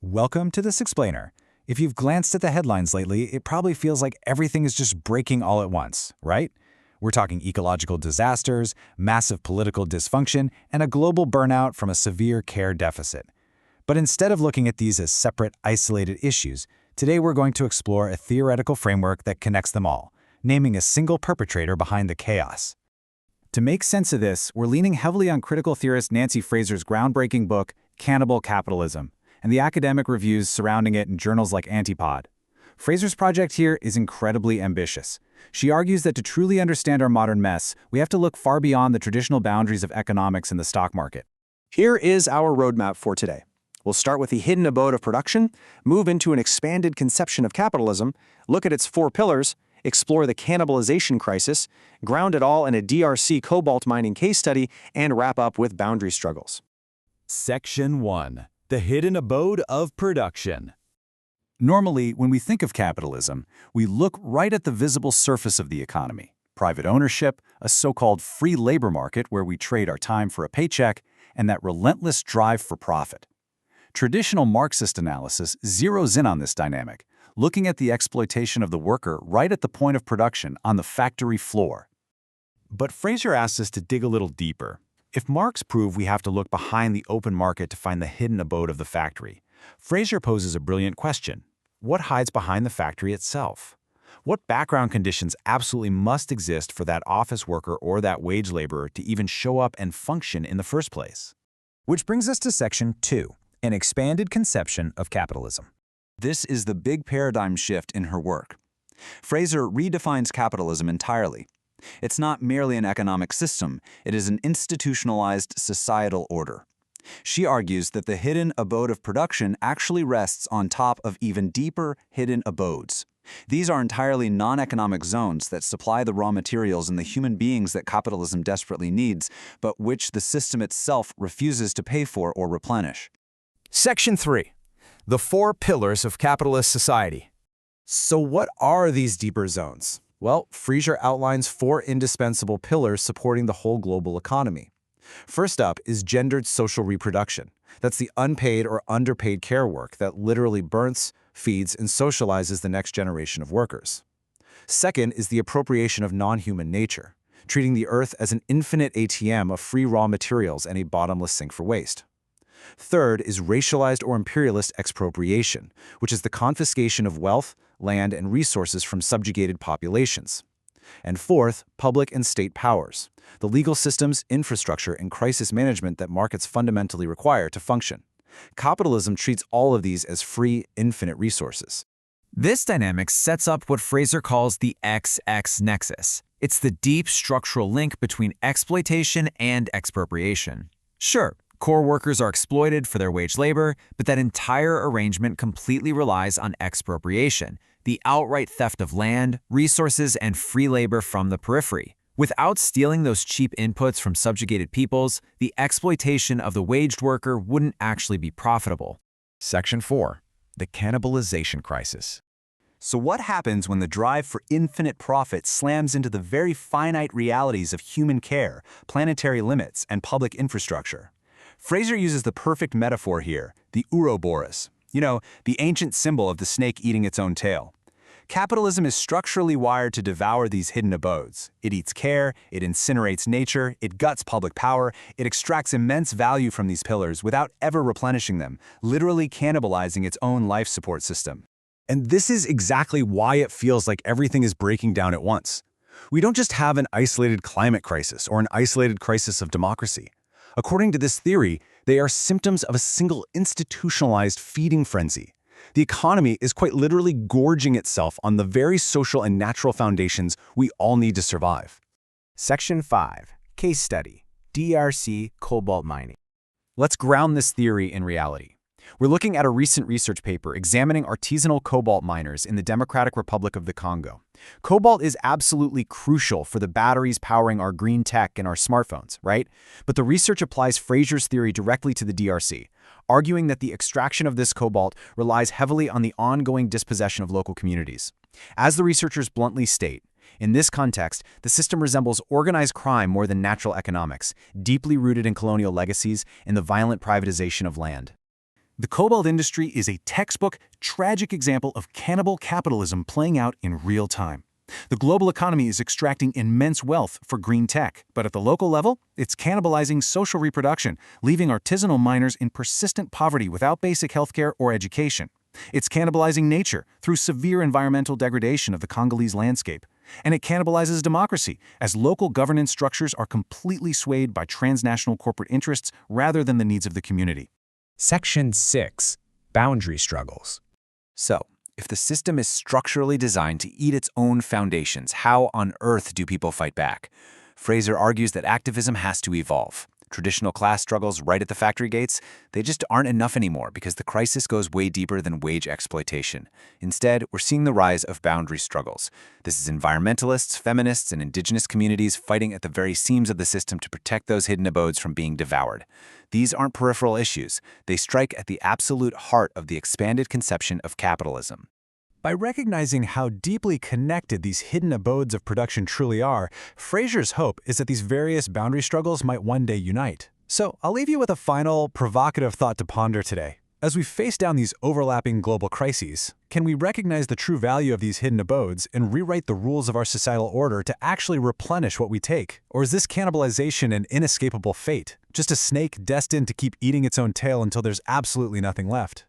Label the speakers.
Speaker 1: Welcome to this explainer. If you've glanced at the headlines lately, it probably feels like everything is just breaking all at once, right? We're talking ecological disasters, massive political dysfunction, and a global burnout from a severe care deficit. But instead of looking at these as separate, isolated issues, today we're going to explore a theoretical framework that connects them all, naming a single perpetrator behind the chaos. To make sense of this, we're leaning heavily on critical theorist Nancy Fraser's groundbreaking book, Cannibal, Capitalism, and the academic reviews surrounding it in journals like Antipod. Fraser's project here is incredibly ambitious. She argues that to truly understand our modern mess, we have to look far beyond the traditional boundaries of economics and the stock market.
Speaker 2: Here is our roadmap for today. We'll start with the hidden abode of production, move into an expanded conception of capitalism, look at its four pillars, explore the cannibalization crisis, ground it all in a DRC cobalt mining case study, and wrap up with boundary struggles.
Speaker 3: Section 1. The hidden abode of production.
Speaker 1: Normally, when we think of capitalism, we look right at the visible surface of the economy. Private ownership, a so-called free labor market where we trade our time for a paycheck, and that relentless drive for profit. Traditional Marxist analysis zeroes in on this dynamic, looking at the exploitation of the worker right at the point of production on the factory floor.
Speaker 3: But Fraser asks us to dig a little deeper. If Marx proved we have to look behind the open market to find the hidden abode of the factory, Fraser poses a brilliant question. What hides behind the factory itself? What background conditions absolutely must exist for that office worker or that wage laborer to even show up and function in the first place?
Speaker 1: Which brings us to Section 2, an expanded conception of capitalism.
Speaker 4: This is the big paradigm shift in her work. Fraser redefines capitalism entirely. It's not merely an economic system, it is an institutionalized societal order. She argues that the hidden abode of production actually rests on top of even deeper hidden abodes. These are entirely non-economic zones that supply the raw materials and the human beings that capitalism desperately needs, but which the system itself refuses to pay for or replenish.
Speaker 5: Section 3. The four pillars of capitalist society.
Speaker 2: So what are these deeper zones? Well, Fraser outlines four indispensable pillars supporting the whole global economy. First up is gendered social reproduction. That's the unpaid or underpaid care work that literally births, feeds, and socializes the next generation of workers. Second is the appropriation of non-human nature, treating the earth as an infinite ATM of free raw materials and a bottomless sink for waste. Third is racialized or imperialist expropriation, which is the confiscation of wealth, land, and resources from subjugated populations. And fourth, public and state powers, the legal systems, infrastructure, and crisis management that markets fundamentally require to function. Capitalism treats all of these as free, infinite resources.
Speaker 5: This dynamic sets up what Fraser calls the XX nexus. It's the deep structural link between exploitation and expropriation. Sure, core workers are exploited for their wage labor, but that entire arrangement completely relies on expropriation, the outright theft of land, resources, and free labor from the periphery. Without stealing those cheap inputs from subjugated peoples, the exploitation of the waged worker wouldn't actually be profitable.
Speaker 3: Section 4. The cannibalization crisis.
Speaker 4: So what happens when the drive for infinite profit slams into the very finite realities of human care, planetary limits, and public infrastructure? Fraser uses the perfect metaphor here, the Ouroboros. You know, the ancient symbol of the snake eating its own tail. Capitalism is structurally wired to devour these hidden abodes. It eats care, it incinerates nature, it guts public power, it extracts immense value from these pillars without ever replenishing them, literally cannibalizing its own life support system.
Speaker 1: And this is exactly why it feels like everything is breaking down at once. We don't just have an isolated climate crisis or an isolated crisis of democracy. According to this theory, they are symptoms of a single institutionalized feeding frenzy. The economy is quite literally gorging itself on the very social and natural foundations we all need to survive.
Speaker 2: Section 5. Case Study. DRC Cobalt Mining.
Speaker 1: Let's ground this theory in reality. We're looking at a recent research paper examining artisanal cobalt miners in the Democratic Republic of the Congo. Cobalt is absolutely crucial for the batteries powering our green tech and our smartphones, right? But the research applies Fraser's theory directly to the DRC, arguing that the extraction of this cobalt relies heavily on the ongoing dispossession of local communities. As the researchers bluntly state, in this context, the system resembles organized crime more than natural economics, deeply rooted in colonial legacies and the violent privatization of land.
Speaker 3: The cobalt industry is a textbook, tragic example of cannibal capitalism playing out in real time. The global economy is extracting immense wealth for green tech, but at the local level, it's cannibalizing social reproduction, leaving artisanal miners in persistent poverty without basic healthcare or education. It's cannibalizing nature through severe environmental degradation of the Congolese landscape. And it cannibalizes democracy, as local governance structures are completely swayed by transnational corporate interests rather than the needs of the community.
Speaker 1: Section 6. Boundary Struggles.
Speaker 4: So, if the system is structurally designed to eat its own foundations, how on earth do people fight back? Fraser argues that activism has to evolve. Traditional class struggles right at the factory gates, they just aren't enough anymore because the crisis goes way deeper than wage exploitation. Instead, we're seeing the rise of boundary struggles. This is environmentalists, feminists, and indigenous communities fighting at the very seams of the system to protect those hidden abodes from being devoured. These aren't peripheral issues. They strike at the absolute heart of the expanded conception of capitalism.
Speaker 1: By recognizing how deeply connected these hidden abodes of production truly are, Fraser's hope is that these various boundary struggles might one day unite. So I'll leave you with a final, provocative thought to ponder today. As we face down these overlapping global crises, can we recognize the true value of these hidden abodes and rewrite the rules of our societal order to actually replenish what we take? Or is this cannibalization an inescapable fate, just a snake destined to keep eating its own tail until there's absolutely nothing left?